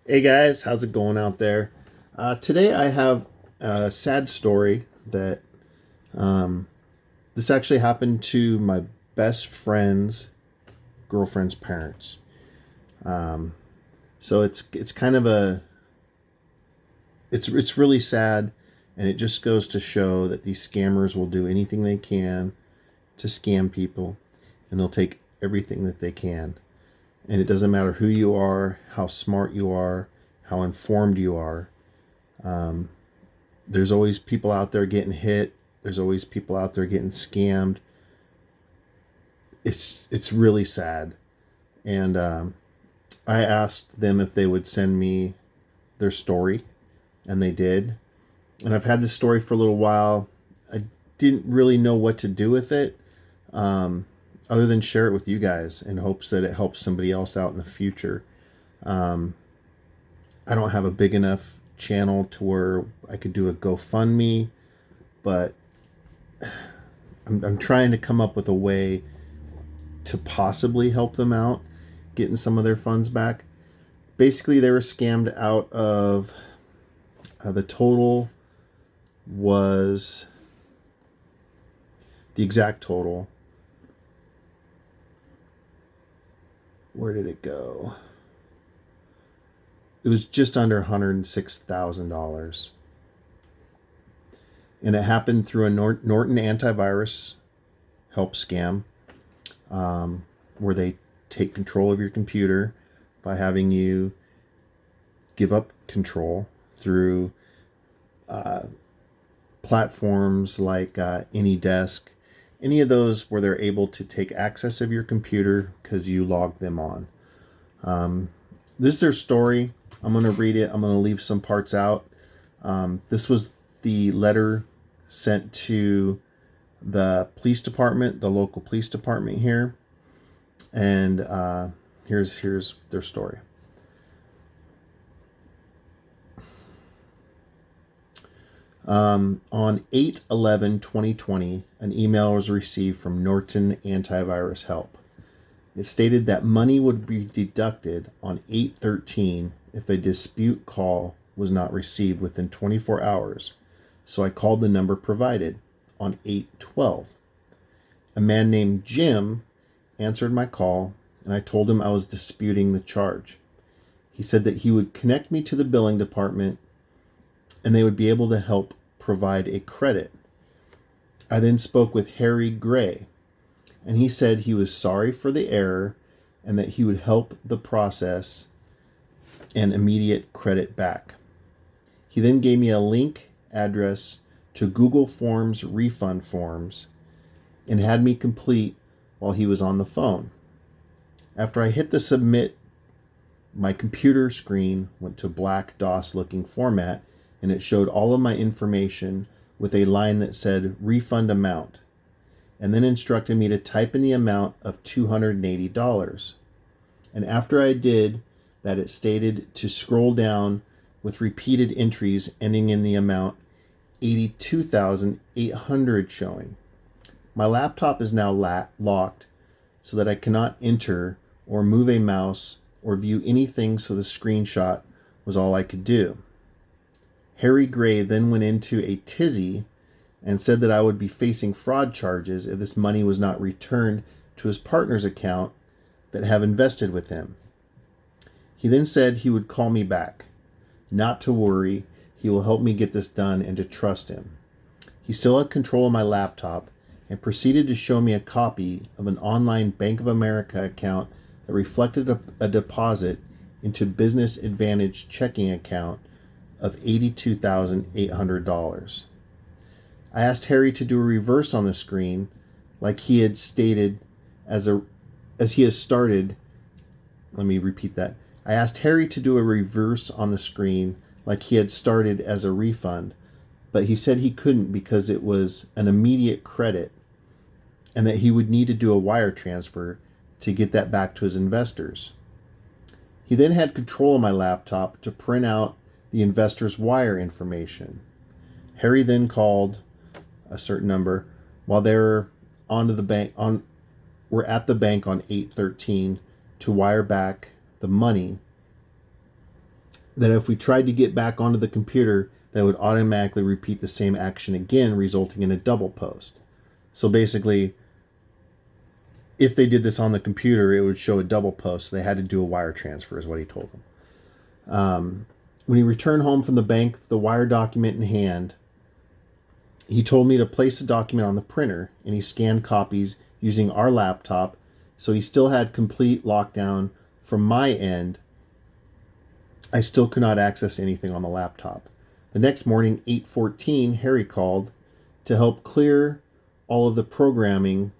Hey guys, how's it going out there? Today I have a sad story that um, this actually happened to my best friend's girlfriend's parents. Um, so it's kind of it's really sad, and it just goes to show that these scammers will do anything they can to scam people, and they'll take everything that they can. And it doesn't matter who you are, how smart you are, how informed you are. Um, there's always people out there getting hit. There's always people out there getting scammed. It's really sad. And I asked them if they would send me their story, and they did. And I've had this story for a little while. I didn't really know what to do with it, um, other than share it with you guys in hopes that it helps somebody else out in the future. Um, I don't have a big enough channel to where I could do a GoFundMe, but I'm trying to come up with a way to possibly help them out getting some of their funds back. Basically, they were scammed out of the total was the exact total. Where did it go? It was just under $106,000. And it happened through a Norton Anti-Virus help scam, where they take control of your computer by having you give up control through uh, platforms like AnyDesk, any of those where they're able to take access of your computer because you logged them on. This is their story. I'm going to read it. I'm going to leave some parts out. This was the letter sent to the police department, the local police department here, and here's their story. On 8/11/2020, an email was received from Norton Antivirus Help. It stated that money would be deducted on 8/13 if a dispute call was not received within 24 hours. So I called the number provided on 8/12. A man named Jim answered my call, and I told him I was disputing the charge. He said that he would connect me to the billing department and they would be able to help provide a credit. I then spoke with Harry Gray, and he said he was sorry for the error and that he would help the process and immediate credit back. He then gave me a link address to Google Forms refund forms and had me complete while he was on the phone. After I hit the submit, my computer screen went to black DOS looking format, and it showed all of my information with a line that said refund amount, and then instructed me to type in the amount of $280. And after I did that, it stated to scroll down with repeated entries ending in the amount 82,800 showing. My laptop is now locked so that I cannot enter or move a mouse or view anything, so the screenshot was all I could do. Harry Gray then went into a tizzy and said that I would be facing fraud charges if this money was not returned to his partner's account that have invested with him. He then said he would call me back. Not to worry, he will help me get this done and to trust him. He still had control of my laptop and proceeded to show me a copy of an online Bank of America account that reflected a deposit into Business Advantage checking account of $82,800. I asked Harry to do a reverse on the screen like he had stated as he has started. Let me repeat that. I asked Harry to do a reverse on the screen like he had started as a refund, but he said he couldn't because it was an immediate credit and that he would need to do a wire transfer to get that back to his investors. He then had control of my laptop to print out the investor's wire information. Harry then called a certain number while they were were at the bank on 8/13 to wire back the money that if we tried to get back onto the computer, that would automatically repeat the same action again, resulting in a double post. So basically, if they did this on the computer, it would show a double post. So they had to do a wire transfer, is what he told them. When he returned home from the bank, the wire document in hand, he told me to place the document on the printer, and he scanned copies using our laptop. So he still had complete lockdown from my end. I still could not access anything on the laptop. The next morning, 8:14, Harry called to help clear all of the programming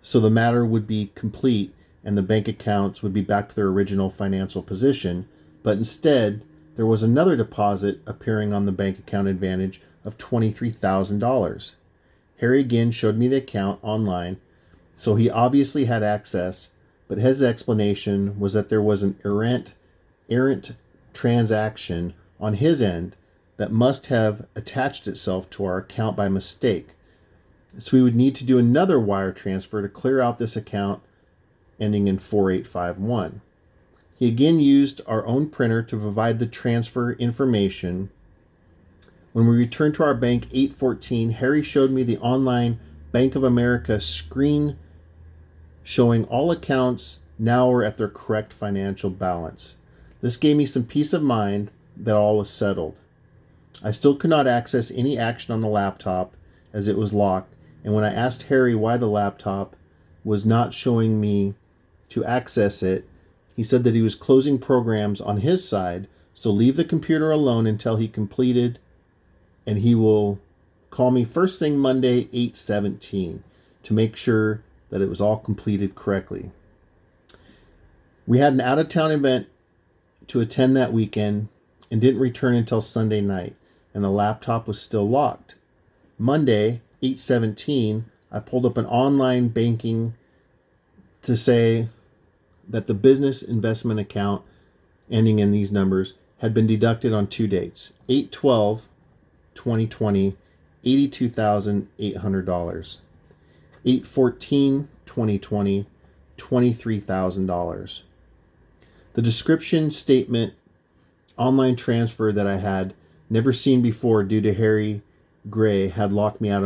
so the matter would be complete and the bank accounts would be back to their original financial position. But instead, there was another deposit appearing on the bank account Advantage of $23,000. Harry again showed me the account online, so he obviously had access, but his explanation was that there was an errant transaction on his end that must have attached itself to our account by mistake. So we would need to do another wire transfer to clear out this account ending in 4851. He again used our own printer to provide the transfer information. When we returned to our bank 8:14, Harry showed me the online Bank of America screen showing all accounts now were at their correct financial balance. This gave me some peace of mind that all was settled. I still could not access any action on the laptop as it was locked, and when I asked Harry why the laptop was not showing me to access it, he said that he was closing programs on his side, so leave the computer alone until he completed, and he will call me first thing Monday, 8:17, to make sure that it was all completed correctly. We had an out-of-town event to attend that weekend and didn't return until Sunday night, and the laptop was still locked. Monday, 8:17, I pulled up an online banking to say that the business investment account ending in these numbers had been deducted on two dates, 8/12/2020, $82,800, 8/14/2020, $23,000. The description statement online transfer that I had never seen before due to Harry Gray had locked me out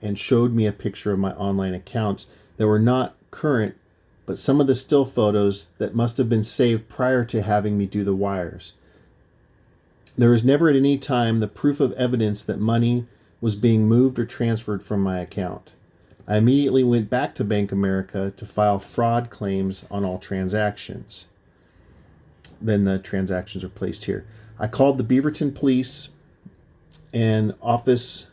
and showed me a picture of my online accounts that were not current, but some of the still photos that must have been saved prior to having me do the wires. There was never at any time the proof of evidence that money was being moved or transferred from my account. I immediately went back to Bank America to file fraud claims on all transactions. Then the transactions are placed here. I called the Beaverton Police and Office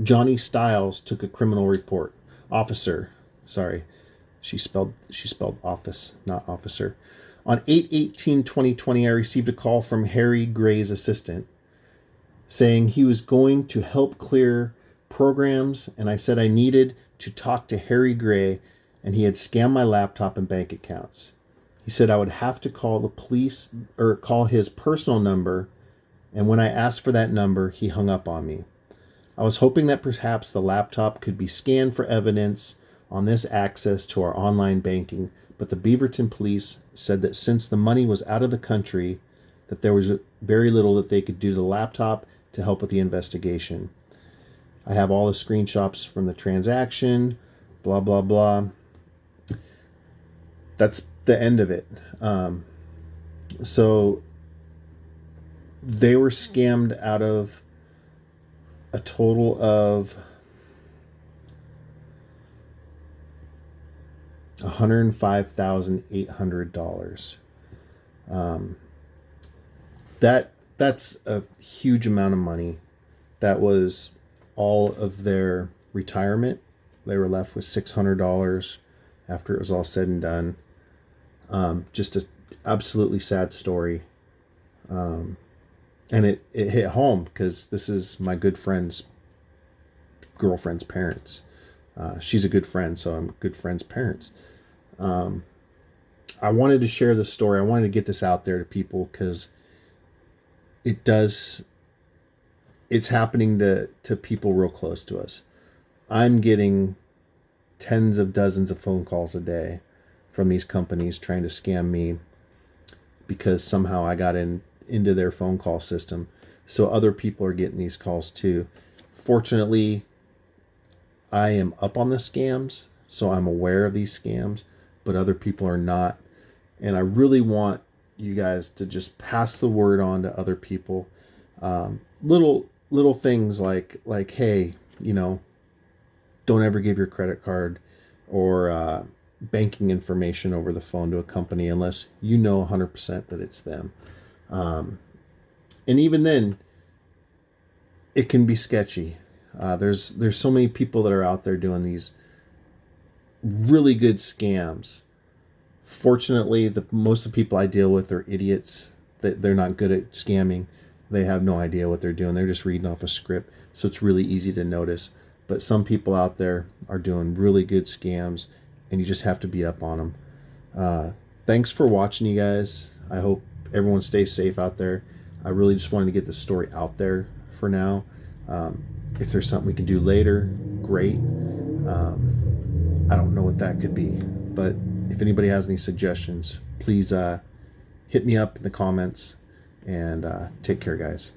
Johnny Stiles took a criminal report. Officer, sorry, she spelled office, not officer. On 8/18/2020, I received a call from Harry Gray's assistant saying he was going to help clear programs, and I said I needed to talk to Harry Gray, and he had scammed my laptop and bank accounts. He said I would have to call the police or call his personal number, and when I asked for that number, he hung up on me. I was hoping that perhaps the laptop could be scanned for evidence on this access to our online banking, but the Beaverton police said that since the money was out of the country, that there was very little that they could do to the laptop to help with the investigation. I have all the screenshots from the transaction, blah, blah, blah. That's the end of it. So they were scammed out of a total of $105,800. That's a huge amount of money. That was all of their retirement. They were left with $600 after it was all said and done. Just an absolutely sad story. And it hit home because this is my good friend's girlfriend's parents. She's a good friend, so I'm good friend's parents. I wanted to share this story. I wanted to get this out there to people because it's happening to people real close to us. I'm getting tens of dozens of phone calls a day from these companies trying to scam me because somehow I got into their phone call system. So other people are getting these calls too. Fortunately, I am up on the scams, so I'm aware of these scams, but other people are not. And I really want you guys to just pass the word on to other people. Little things like hey, don't ever give your credit card or banking information over the phone to a company unless you know 100% that it's them. And even then, it can be sketchy. There's so many people that are out there doing these really good scams. Fortunately, most of the people I deal with are idiots. They're not good at scamming. They have no idea what they're doing. They're just reading off a script, so it's really easy to notice. But some people out there are doing really good scams, and you just have to be up on them. Thanks for watching, you guys. I hope everyone stays safe out there. I really just wanted to get this story out there for now. If there's something we can do later, great. I don't know what that could be, but if anybody has any suggestions, please hit me up in the comments, and take care, guys.